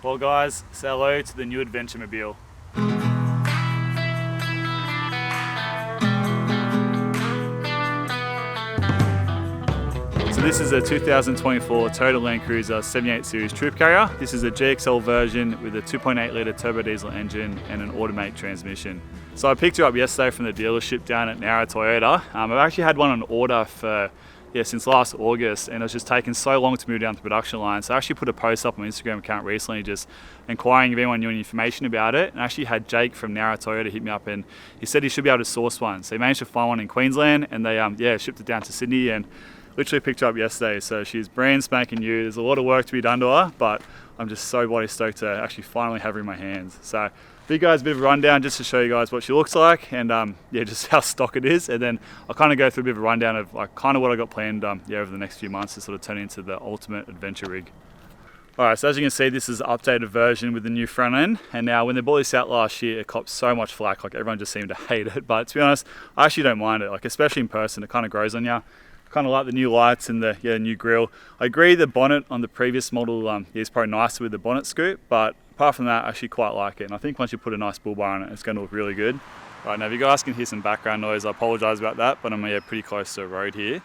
Well guys, say hello to the new Adventure Mobile. So this is a 2024 Toyota Landcruiser 78 Series Troop Carrier. This is a GXL version with a 2.8 litre turbo diesel engine and an automatic transmission. So I picked her up yesterday from the dealership down at Nara Toyota. I've actually had one on order for since last August, and it's just taken so long to move down the production line. So I actually put a post up on my Instagram account recently just inquiring if anyone knew any information about it, and I actually had Jake from Nara Toyota hit me up, and he said he should be able to source one. So he managed to find one in Queensland, and they shipped it down to Sydney and literally picked her up yesterday. So she's brand spanking new. There's a lot of work to be done to her, but I'm just so bloody stoked to actually finally have her in my hands. So give you guys a bit of a rundown just to show you guys what she looks like, and just how stock it is, and then I'll kind of go through a bit of a rundown of like kind of what I got planned over the next few months to sort of turn into the ultimate adventure rig. Alright, so as you can see, this is an updated version with the new front end, and now when they brought this out last year, it copped so much flack, like everyone just seemed to hate it, but to be honest, I actually don't mind it, like especially in person, it kind of grows on you. Kind of like the new lights and the new grille. I agree the bonnet on the previous model is probably nicer with the bonnet scoop, but apart from that, I actually quite like it. And I think once you put a nice bull bar on it, it's going to look really good. Right, now if you guys can hear some background noise, I apologise about that, but I'm pretty close to a road here.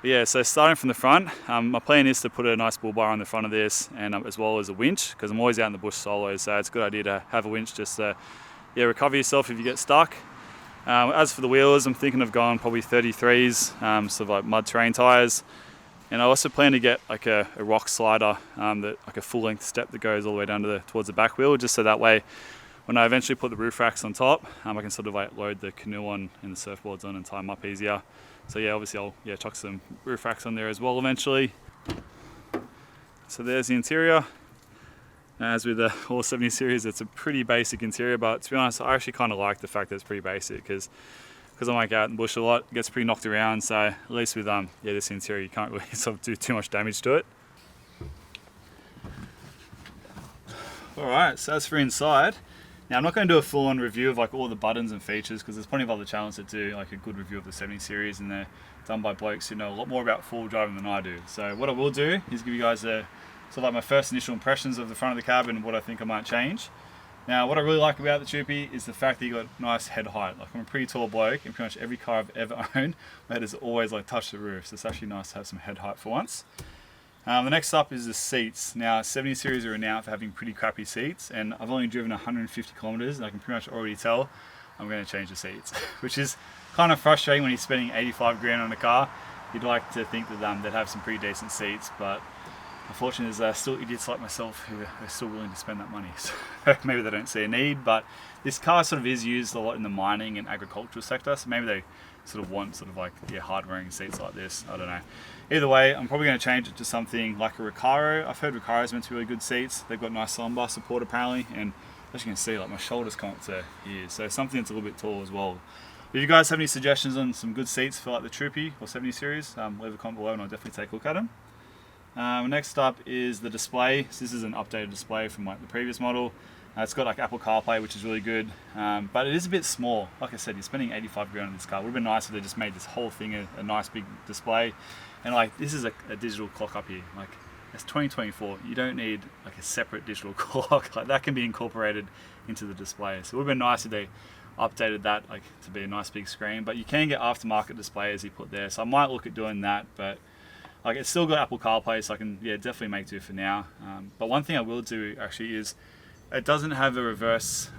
But yeah, so starting from the front, my plan is to put a nice bull bar on the front of this, and as well as a winch, because I'm always out in the bush solo, so it's a good idea to have a winch just to recover yourself if you get stuck. As for the wheels, I'm thinking of going probably 33s, sort of like mud terrain tyres. And I also plan to get like a rock slider, like a full length step that goes all the way down to towards the back wheel, just so that way when I eventually put the roof racks on top, I can sort of like load the canoe on and the surfboards on and tie them up easier. So yeah, obviously I'll chuck some roof racks on there as well eventually. So there's the interior. As with the all 70 series, it's a pretty basic interior, but to be honest, I actually kind of like the fact that it's pretty basic because I'm like out in the bush a lot, it gets pretty knocked around, so at least with this interior you can't really sort of do too much damage to it. Alright, so as for inside, now I'm not going to do a full-on review of like all the buttons and features because there's plenty of other channels that do like a good review of the 70 series, and they're done by blokes who know a lot more about four-wheel driving than I do. So what I will do is give you guys like my first initial impressions of the front of the cab and what I think I might change. Now, what I really like about the Troopy is the fact that you got nice head height. Like, I'm a pretty tall bloke, and pretty much every car I've ever owned, my head has always like touched the roof. So it's actually nice to have some head height for once. The next up is the seats. Now, 70 series are renowned for having pretty crappy seats, and I've only driven 150 kilometers, and I can pretty much already tell I'm going to change the seats, which is kind of frustrating when you're spending 85 grand on a car. You'd like to think that they'd have some pretty decent seats, but unfortunately, there's still idiots like myself who are still willing to spend that money. So maybe they don't see a need, but this car sort of is used a lot in the mining and agricultural sector, so maybe they sort of want hard-wearing seats like this. I don't know. Either way, I'm probably going to change it to something like a Recaro. I've heard Recaro's meant to be really good seats. They've got nice lumbar support apparently, and as you can see, like my shoulders come up to here, so something that's a little bit tall as well. If you guys have any suggestions on some good seats for like the Troopy or 70 series, leave a comment below and I'll definitely take a look at them. Next up is the display. So this is an updated display from like the previous model. It's got like Apple CarPlay, which is really good, but it is a bit small. Like I said, you're spending 85 grand on this car. It would have been nice if they just made this whole thing a nice big display. And like this is a digital clock up here. Like it's 2024. You don't need like a separate digital clock. Like that can be incorporated into the display. So it would have been nice if they updated that like to be a nice big screen. But you can get aftermarket display as he put there. So I might look at doing that, but like it's still got Apple CarPlay, so I can definitely make do for now. But one thing I will do actually is it doesn't have a reverse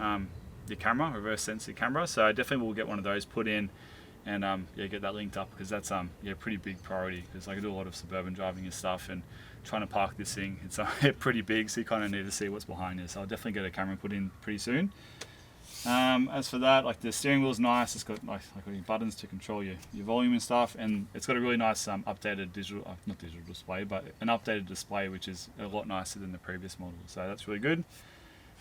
sensor camera, so I definitely will get one of those put in and get that linked up, because that's pretty big priority, because I do a lot of suburban driving and stuff, and trying to park this thing, it's pretty big, so you kind of need to see what's behind it. So I'll definitely get a camera put in pretty soon. As for that, like the steering wheel's nice. It's got like buttons to control your volume and stuff, and it's got a really nice updated digital, not digital display, but an updated display, which is a lot nicer than the previous model. So that's really good.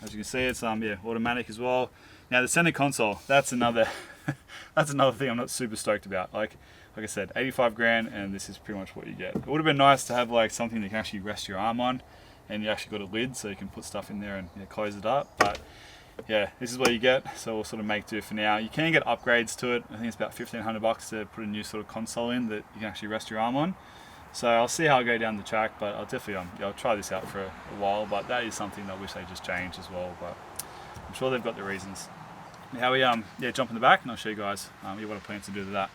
As you can see, it's automatic as well. Now the center console, that's another thing I'm not super stoked about. Like I said, 85 grand, and this is pretty much what you get. It would have been nice to have like something that you can actually rest your arm on, and you actually got a lid so you can put stuff in there and close it up. But yeah, this is what you get, so we'll sort of make do for now. You can get upgrades to it. I think it's about $1,500 to put a new sort of console in that you can actually rest your arm on. So I'll see how I go down the track, but I'll definitely I'll try this out for a while. But that is something that I wish they just changed as well. But I'm sure they've got the reasons. Now we jump in the back and I'll show you guys what I plan to do to that.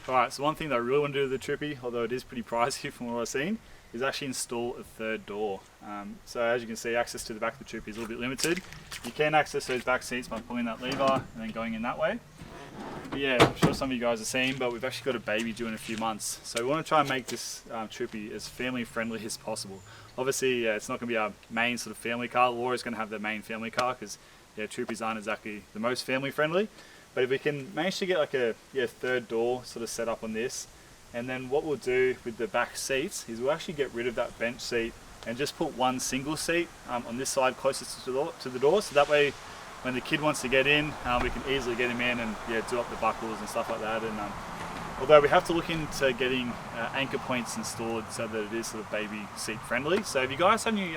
Alright, so one thing that I really want to do to the Troopy, although it is pretty pricey from what I've seen, is actually install a third door. So as you can see, access to the back of the Troopy is a little bit limited. You can access those back seats by pulling that lever and then going in that way. But yeah, I'm sure some of you guys have seen, but we've actually got a baby due in a few months. So we want to try and make this Troopy as family friendly as possible. Obviously, it's not going to be our main sort of family car. Laura's going to have the main family car because Troopies aren't exactly the most family friendly. But if we can manage to get like a third door sort of set up on this, and then what we'll do with the back seats is we'll actually get rid of that bench seat and just put one single seat on this side closest to the door, so that way when the kid wants to get in, we can easily get him in and do up the buckles and stuff like that. And although we have to look into getting anchor points installed so that it is sort of baby seat friendly. So if you guys have any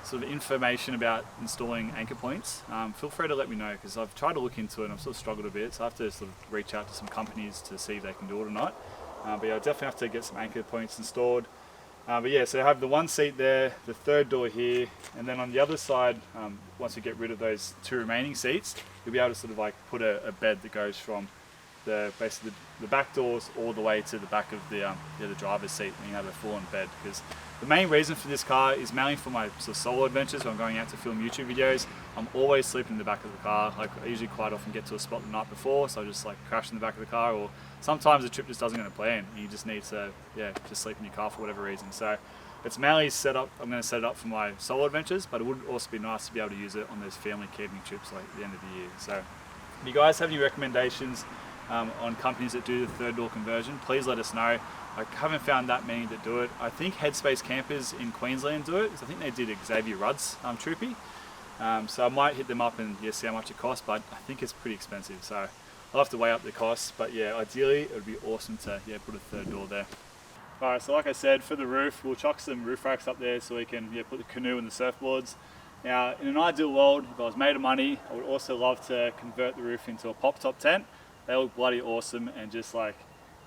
sort of information about installing anchor points, feel free to let me know, because I've tried to look into it and I've sort of struggled a bit, so I have to sort of reach out to some companies to see if they can do it or not. But yeah, I definitely have to get some anchor points installed. But yeah, so I have the one seat there, the third door here, and then on the other side, once we get rid of those two remaining seats, you'll be able to sort of like put a bed that goes from basically the back doors all the way to the back of the driver's seat, and you have a full-on bed. Because the main reason for this car is mainly for my sort of solo adventures when I'm going out to film YouTube videos. I'm always sleeping in the back of the car. Like I usually quite often get to a spot the night before, so I just like crash in the back of the car, or sometimes the trip just doesn't go to plan and you just need to just sleep in your car for whatever reason. So it's mainly set up, I'm going to set it up for my solo adventures, but it would also be nice to be able to use it on those family camping trips like at the end of the year. So if you guys have any recommendations on companies that do the third door conversion, please let us know. I haven't found that many that do it. I think Headspace Campers in Queensland do it. I think they did Xavier Rudd's Troopy. So I might hit them up and see how much it costs, but I think it's pretty expensive. So I'll have to weigh up the costs, but yeah, ideally it would be awesome to put a third door there. Alright, so like I said, for the roof, we'll chuck some roof racks up there so we can put the canoe and the surfboards. Now, in an ideal world, if I was made of money, I would also love to convert the roof into a pop-top tent. They look bloody awesome, and just like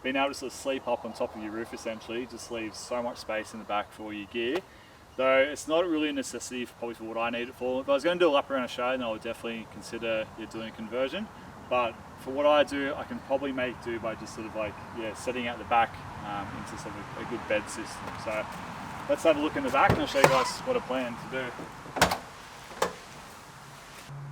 being able to sort of sleep up on top of your roof essentially just leaves so much space in the back for all your gear. Though it's not really a necessity probably for what I need it for. If I was going to do a lap around Australia, then I would definitely consider doing a conversion. But for what I do, I can probably make do by just sort of like setting out the back into sort of a good bed system. So let's have a look in the back and I'll show you guys what I plan to do.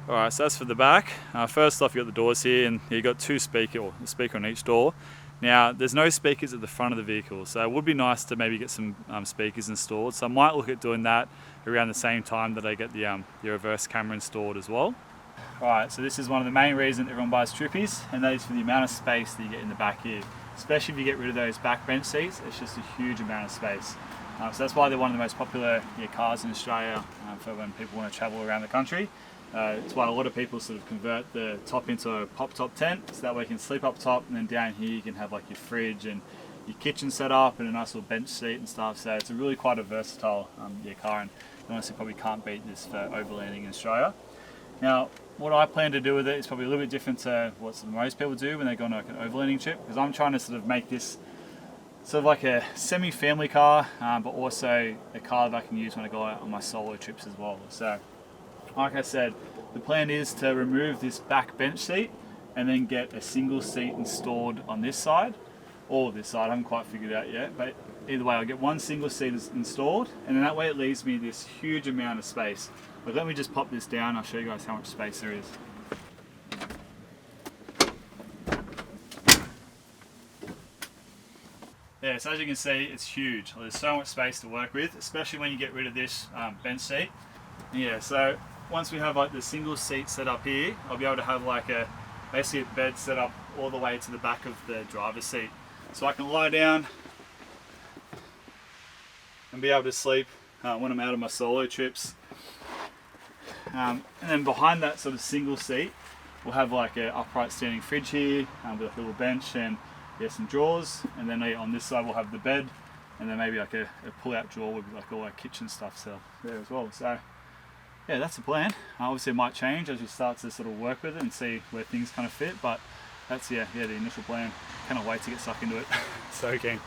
Alright, so that's for the back. First off, you got the doors here, and you got a speaker on each door. Now, there's no speakers at the front of the vehicle, so it would be nice to maybe get some speakers installed. So I might look at doing that around the same time that I get the reverse camera installed as well. Alright, so this is one of the main reasons everyone buys Troopies, and that is for the amount of space that you get in the back here. Especially if you get rid of those back bench seats, it's just a huge amount of space. So that's why they're one of the most popular cars in Australia for when people want to travel around the country. It's why a lot of people sort of convert the top into a pop-top tent, so that way you can sleep up top, and then down here you can have like your fridge and your kitchen set up and a nice little bench seat and stuff. So it's a really quite a versatile car, and honestly probably can't beat this for overlanding in Australia. Now, what I plan to do with it is probably a little bit different to what most people do when they go on like an overlanding trip, because I'm trying to sort of make this sort of like a semi-family car, but also a car that I can use when I go out on my solo trips as well. So like I said, the plan is to remove this back bench seat and then get a single seat installed on this side, or this side. I haven't quite figured it out yet, but either way I'll get one single seat installed, and then that way it leaves me this huge amount of space. But let me just pop this down, I'll show you guys how much space there is. Yeah, so as you can see, it's huge. There's so much space to work with, especially when you get rid of this bench seat. Yeah, so once we have like the single seat set up here, I'll be able to have like basically a bed set up all the way to the back of the driver's seat. So I can lie down and be able to sleep when I'm out on my solo trips. And then behind that sort of single seat, we'll have like an upright standing fridge here with a little bench and some drawers. And then on this side we'll have the bed, and then maybe like a pull-out drawer with like all our kitchen stuff set up there as well. So yeah, that's the plan. Obviously it might change as you start to sort of work with it and see where things kind of fit, but that's the initial plan. Cannot wait to get stuck into it. So keen.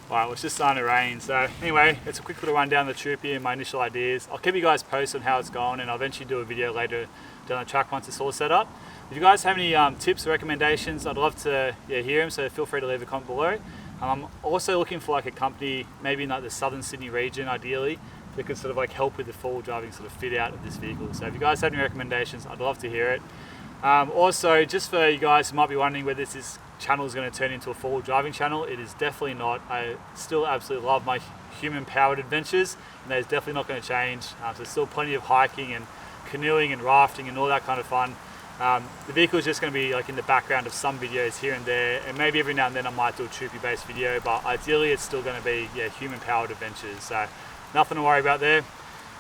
Alright, well, it's just starting to rain, so anyway, it's a quick little rundown of the Troopy and my initial ideas. I'll keep you guys posted on how it's going, and I'll eventually do a video later down the track once it's all set up. If you guys have any tips or recommendations, I'd love to hear them, so feel free to leave a comment below. I'm also looking for like a company, maybe in like the southern Sydney region ideally, that could sort of like help with the full driving sort of fit out of this vehicle. So if you guys have any recommendations, I'd love to hear it. Also, just for you guys who might be wondering whether this channel is going to turn into a full driving channel, it is definitely not. I still absolutely love my human powered adventures, and that is definitely not going to change. So there's still plenty of hiking and canoeing and rafting and all that kind of fun. The vehicle is just going to be like in the background of some videos here and there, and maybe every now and then I might do a Troopy based video, but ideally it's still going to be human powered adventures, so nothing to worry about there.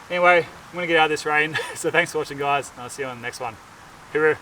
Anyway, I'm going to get out of this rain, so thanks for watching guys, and I'll see you on the next one. Hooroo!